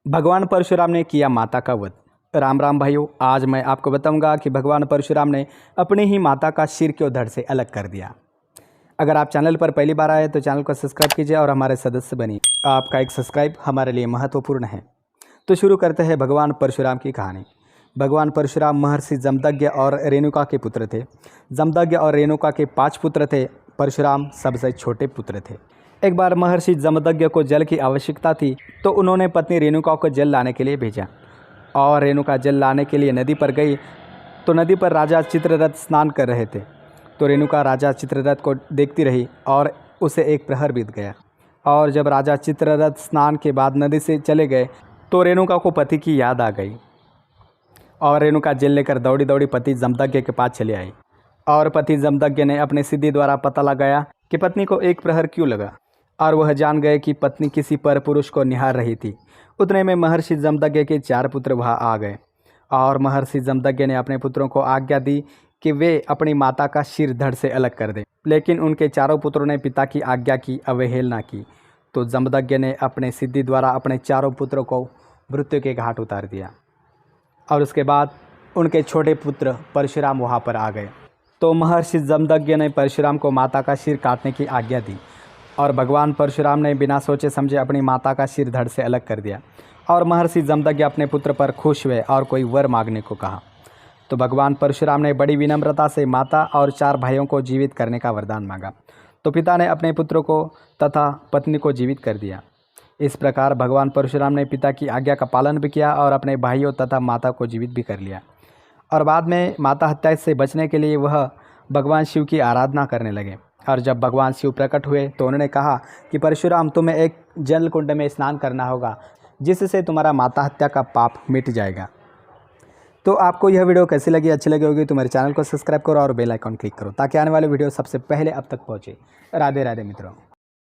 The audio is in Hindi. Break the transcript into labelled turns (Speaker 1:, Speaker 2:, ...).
Speaker 1: भगवान परशुराम ने किया माता का वध। राम राम भाइयों, आज मैं आपको बताऊंगा कि भगवान परशुराम ने अपनी ही माता का सिर क्यों धड़ से अलग कर दिया। अगर आप चैनल पर पहली बार आए तो चैनल को सब्सक्राइब कीजिए और हमारे सदस्य बनिए। आपका एक सब्सक्राइब हमारे लिए महत्वपूर्ण है। तो शुरू करते हैं भगवान परशुराम की कहानी। भगवान परशुराम महर्षि जमदग्नि और रेणुका के पुत्र थे। जमदग्नि और रेणुका के 5 पुत्र थे। परशुराम सबसे छोटे पुत्र थे। एक बार महर्षि जमदग्नि को जल की आवश्यकता थी, तो उन्होंने पत्नी रेणुका को जल लाने के लिए भेजा और रेणुका जल लाने के लिए नदी पर गई तो नदी पर राजा चित्ररथ स्नान कर रहे थे। तो रेणुका राजा चित्ररथ को देखती रही और उसे एक प्रहर बीत गया। और जब राजा चित्ररथ स्नान के बाद नदी से चले गए तो रेणुका को पति की याद आ गई और रेणुका जल लेकर दौड़ी दौड़ी पति जमदग्नि के पास चली आई। और पति जमदग्नि ने अपने सिद्धि द्वारा पता लगाया कि पत्नी को एक प्रहर क्यों लगा, और वह जान गए कि पत्नी किसी पर पुरुष को निहार रही थी। उतने में महर्षि जमदग्नि के 4 पुत्र वहां आ गए और महर्षि जमदग्नि ने अपने पुत्रों को आज्ञा दी कि वे अपनी माता का सिर धड़ से अलग कर दें। लेकिन उनके चारों पुत्रों ने पिता की आज्ञा की अवहेलना की। तो जमदग्नि ने अपने सिद्धि द्वारा अपने चारों पुत्रों को मृत्यु के घाट उतार दिया। और उसके बाद उनके छोटे पुत्र परशुराम वहाँ पर आ गए। तो महर्षि जमदग्नि ने परशुराम को माता का सिर काटने की आज्ञा दी और भगवान परशुराम ने बिना सोचे समझे अपनी माता का सिर धड़ से अलग कर दिया। और महर्षि जमदग्नि अपने पुत्र पर खुश हुए और कोई वर मांगने को कहा। तो भगवान परशुराम ने बड़ी विनम्रता से माता और 4 भाइयों को जीवित करने का वरदान मांगा। तो पिता ने अपने पुत्रों को तथा पत्नी को जीवित कर दिया। इस प्रकार भगवान परशुराम ने पिता की आज्ञा का पालन भी किया और अपने भाइयों तथा माता को जीवित भी कर लिया। और बाद में माता हत्या से बचने के लिए वह भगवान शिव की आराधना करने लगे। और जब भगवान शिव प्रकट हुए तो उन्होंने कहा कि परशुराम, तुम्हें एक जल कुंड में स्नान करना होगा, जिससे तुम्हारा माता हत्या का पाप मिट जाएगा। तो आपको यह वीडियो कैसी लगी? अच्छी लगी होगी तो मेरे चैनल को सब्सक्राइब करो और बेल आइकन क्लिक करो, ताकि आने वाले वीडियो सबसे पहले अब तक पहुँचे। राधे राधे मित्रों।